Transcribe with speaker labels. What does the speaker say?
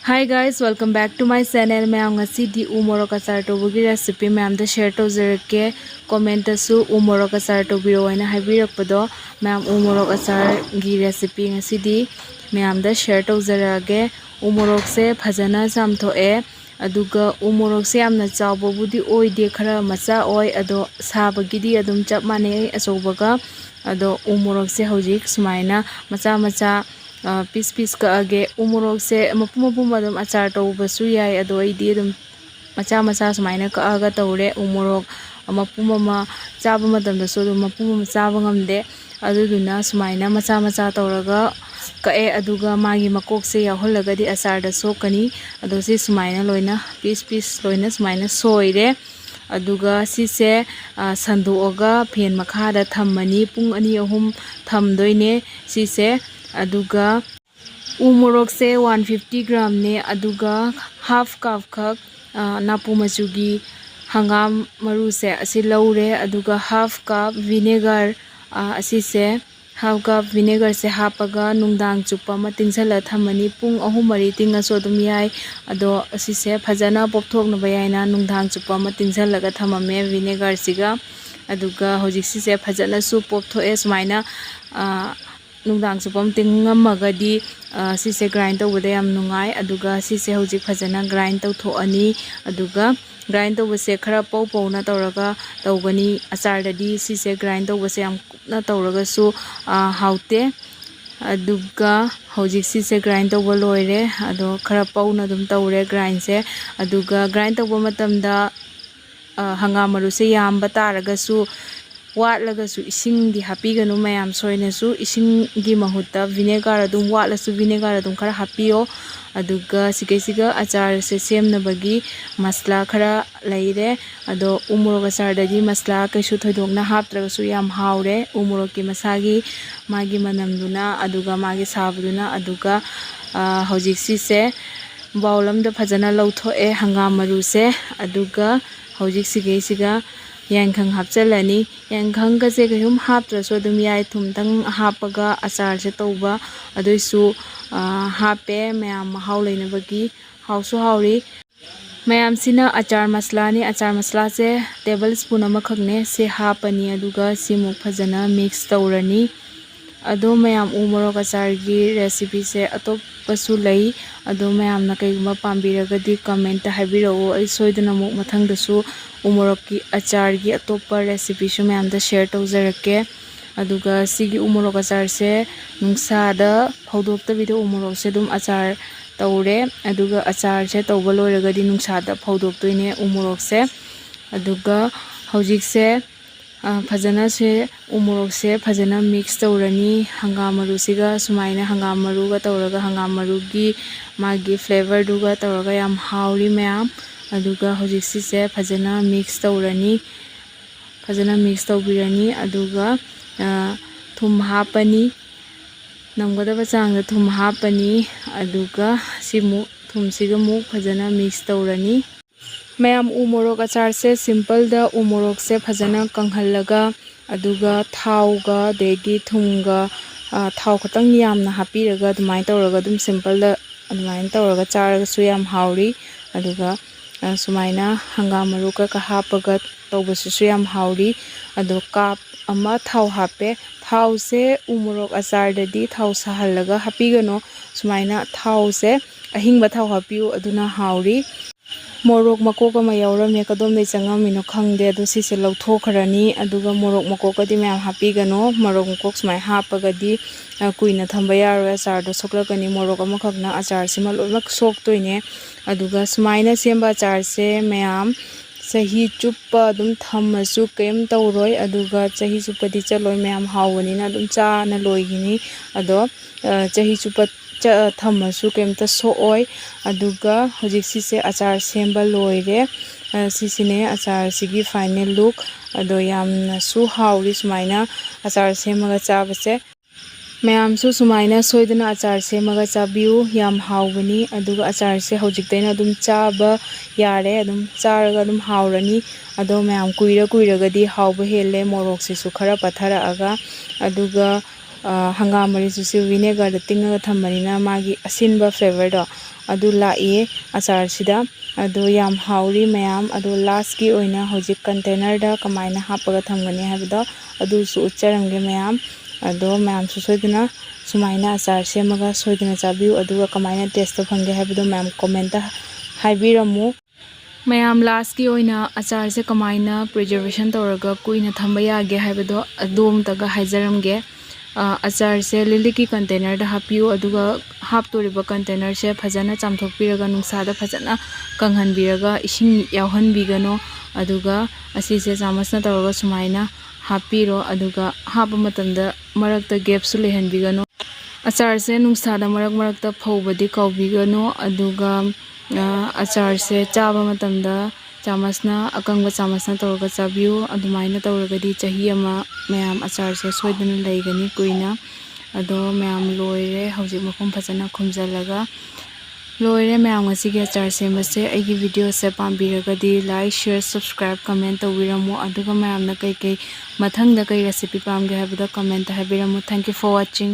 Speaker 1: Hi guys, welcome back to my channel. Mayam ngasidi umorok achar tobugi recipe mayam da share tawjarake. Comment asu umorok achar tobiro aina haibirakpado mayam umorok achar gi recipe ngasidi mayam da share tawjarage. Umorok se phajana chamthoe aduga umorok se amna chawbabudi oide khara macha oi ado sabagidi adum chap mane achobaga ado umorok se hojik sumaina macha piece ka age umorok se mapum adum achar tawbasu yai ado aidi adum macha sumaina ka aga tawre umorok mapum ama chaba madamda so adum mapum ama chaba ngamde aduduna sumaina macha tawraga kae aduga magi makok se yahulagadi achar da sokani ado se sumaina loina piece loina sumaina soire aduga sise sandoga pen makhada thammani pung ani ahum thamdoine sise aduga umorok se 150 gram ne aduga half cup khak napu machugi hangam maru se asi laure aduga half cup vinegar asi se half cup vinegar se hapaga nungdang chupa ma tingsala thamani pung ahum mari tingaso dum yai ado asi se phajana popthokna bayaina nungdang chupa ma tingsalaga thamame vinegar siga aduga hojik sise phajana su popthoe sumaina nungdang chupam tingamagadi sise grind tawbada yam nungai aduga sise hojik phajana grind tawthoani aduga grind tawbase khara pau na tawraga tawgani achar dadi sise grind tawbase yam kupna tawraga su haute aduga hojik sise grind tawba loire ado khara pauna dum tawre grind se aduga grind tawba matamda hangam maru se yamba taraga su watlagasu ising di hapiganu mayam soinasu ising gi mahutta vinegar adum watlasu vinegar adum khara hapiyo aduga siga achar se semnabagi masla khara leire ado umorok achar dadi masla kaisu thoidokna haptragasu yam haure umorok ki masagi magi manamduna aduga magi sabduna aduga hojik sise baulamda phajana lauthoe hangam maru se aduga hojik siga yankhang hapchalani yankhang ka se kahum haptraso adum yai thumtang hapaga achar se tawba adoisu hape mayam mahau leinabagi hausu hauri mayam sina achar masla ni achar masla se tablespoon amakhakne se hapani aduga simuk phajana mix tawrani ado mayam umorok achar gi recipe se atop pasu lei ado mayam na kaiguma pambiragadi comment ta haibirao ai soidana muk mathang dasu umorok ki achar gi atopa recipe su mayam da share tawjarake aduga sigi umorok achar se nungsa da phaudokta video umorok se dum achar tawre aduga achar se tawba loiragadi nungsa da phaudoktoine umorok se aduga hojik se phajana se umorok se phajana mix tawrani hangam maru siga sumaina hangam maru ga tawraga hangam maru gi magi flavor duga tawraga yam hauri mayam aduga hojik sise phajana mix tawrani phajana mix tawbirani aduga thum hapani namgadaba changda thum hapani aduga simu thum siga mu phajana mix tawrani mayam umorok achar se simple da umorok se phajana kanghallaga aduga thauga degi thumga thau khatang yamna hapiraga dumai tawraga dum simple da adumai tawraga charaga su yam hauri aduga sumaina hangam maru ka hapaga tawbasu su yam hauri ado kap ama thau hape thau se umorok achar dadi thau sahallaga hapigano sumaina thau se ahingba thau hapiu aduna hauri morok makok ama yaurame kadom dei changamino khangde ado sise lauthokharani aduga morok makok adi mayam hapigano morok makok smai hapagadi kuina thamba yaro achar do soklakani morok amakhakna achar sima loimak soktoine aduga sumaina semba achar se mayam sahi chuppa adum thammasu kem tawroi aduga sahi chupadi chaloi mayam hawani na adum cha na loigini ado sahi chuppa thammasu kemta sooi aduga hojik sise achar semba loire sisine achar sigi final look ado yamna su hauri sumaina achar semaga chabase mayam su sumaina soidana achar semaga chabiu yam hawani aduga achar se hojik taina adum chaba yare adum charaga adum hawrani ado mayam kuiragadi hawba hele morok se su khara pathara aga aduga ꯍꯪꯒꯥꯝ ꯃꯔꯤꯁꯤꯁꯨ ꯚꯤꯅꯦꯒꯔꯗ ꯇꯤꯡꯉꯒ ꯊꯝꯕꯅꯤꯅ ꯃꯥꯒꯤ ꯑꯁꯤꯟꯕ ꯐ꯭ꯂꯦꯚꯔꯗꯣ ꯑꯗꯨ ꯂꯥꯛꯏ ꯑꯆꯥꯔꯁꯤꯗ ꯑꯗꯣ ꯌꯥꯝ ꯍꯥꯎꯔꯤ ꯃꯌꯥꯝ ꯑꯗꯣ ꯂꯥꯁꯀꯤ ꯑꯣꯏꯅ ꯍꯧꯖꯤꯛ ꯀꯟꯇꯦꯅꯔꯗ ꯀꯃꯥꯏꯅ ꯍꯥꯞꯄꯒ ꯊꯝꯒꯅꯤ ꯍꯥꯏꯕꯗꯣ ꯑꯗꯨꯁꯨ ꯎꯠꯆꯔꯝꯒꯦ ꯃꯌꯥꯝ ꯑꯗꯣ ꯃꯌꯥꯝꯁꯨ ꯁꯣꯏꯗꯅ ꯁꯨꯃꯥꯏꯅ ꯑꯆꯥꯔ ꯁꯦꯝꯃꯒ ꯁꯣꯏꯗꯅ ꯆꯥꯕꯤꯌꯨ ꯑꯗꯨꯒ ꯀꯃꯥꯏꯅ ꯇꯦꯁꯇꯣ ꯐꯪꯒꯦ ꯍꯥꯏꯕꯗꯣ ꯃꯌꯥꯝ ꯀꯣꯃꯦꯟꯇ ꯍꯥꯏꯕꯤꯔꯝꯃꯨ ꯃꯌꯥꯝ ꯂꯥꯁꯀꯤ ꯑꯣꯏꯅ ꯑꯆꯥꯔꯁꯦ ꯀꯃꯥꯏꯅ ꯄ꯭ꯔꯤꯖꯔꯕꯦꯁꯟ ꯇꯧꯔꯒ ꯀꯨꯏꯅ ꯊꯝꯕ ꯌꯥꯒꯦ ꯍꯥꯏꯕꯗꯣ ꯑꯗꯣꯝꯇꯒ ꯍꯥꯏꯖꯔꯝꯒꯦ ꯑꯆꯥꯔꯁꯦ ꯂꯤꯛꯂꯤꯛꯀꯤ ꯀꯟꯇꯦꯅꯔꯗ ꯍꯥꯞꯄꯤꯌꯨ ꯑꯗꯨꯒ ꯍꯥꯞꯇꯣꯔꯤꯕ ꯀꯟꯇꯦꯅꯔꯁꯦ ꯐꯖꯅ ꯆꯥꯝꯊꯣꯛꯄꯤꯔꯒ ꯅꯨꯡꯁꯥꯗ ꯐꯖꯅ ꯀꯪꯍꯟꯕꯤꯔꯒ ꯏꯁꯤꯡ ꯌꯥꯎꯍꯟꯕꯤꯒꯅꯨ ꯑꯗꯨꯒ ꯑꯁꯤꯁꯦ ꯆꯥꯃꯁꯅ ꯇꯧꯔꯒ ꯁꯨꯃꯥꯏꯅ ꯍꯥꯞꯄꯤꯔꯣ ꯑꯗꯨꯒ ꯍꯥꯞꯄ ꯃꯇꯝꯗ ꯃꯔꯛꯇ ꯒꯦꯞꯁꯨ ꯂꯩꯍꯟꯕꯤꯒꯅꯨ ꯑꯆꯥꯔꯁꯦ ꯅꯨꯡꯁꯥꯗ ꯃꯔꯛꯇ ꯐꯧꯕꯗꯤ ꯀꯥꯎꯕꯤꯒꯅꯨ ꯑꯗꯨꯒ ꯑꯆꯥꯔꯁꯦ ꯆꯥꯕ ꯃꯇꯝꯗ ꯆꯥꯃꯁꯅ ꯑꯀꯪꯕ ꯆꯥꯃꯁꯅ ꯇꯧꯔꯒ ꯆꯥꯕꯤꯌꯨ ꯑꯗꯨꯃꯥꯏꯅ ꯇꯧꯔꯒꯗꯤ ꯆꯍꯤ ꯑꯃ ꯃꯌꯥꯝ ꯑꯆꯥꯔꯁꯦ ꯁꯣꯏꯗꯅ ꯂꯩꯒꯅꯤ ꯀꯨꯏꯅ ꯑꯗꯣ ꯃꯌꯥꯝ ꯂꯣꯏꯔꯦ ꯍꯧꯖꯤꯛ ꯃꯈꯨꯝ ꯐꯖꯅ ꯈꯨꯝꯖꯤꯜꯂꯒ ꯂꯣꯏꯔꯦ ꯃꯌꯥꯝ ꯉꯁꯤꯒꯤ ꯑꯆꯥꯔ ꯁꯦꯝꯕꯁꯦ ꯑꯩꯒꯤ ꯚꯤꯗꯤꯑꯣꯁꯦ ꯄꯥꯝꯕꯤꯔꯒꯗꯤ ꯂꯥꯏꯛ ꯁꯤꯌꯔ ꯁꯕꯁꯀ꯭ꯔꯥꯏꯕ ꯀꯃꯦꯟ ꯇꯧꯕꯤꯔꯝꯃꯨ ꯑꯗꯨꯒ ꯃꯌꯥꯝꯅ ꯀꯩ ꯃꯊꯪꯗ ꯀꯩ ꯔꯦꯁꯤꯄꯤ ꯄꯥꯝꯒꯦ ꯍꯥꯏꯕꯗꯣ ꯀꯃꯦꯟꯇ ꯍꯥꯏꯕꯤꯔꯝꯃꯨ ꯊꯦꯡꯛ ꯌꯨ ꯐꯣꯔ ꯋꯥꯆꯤꯡ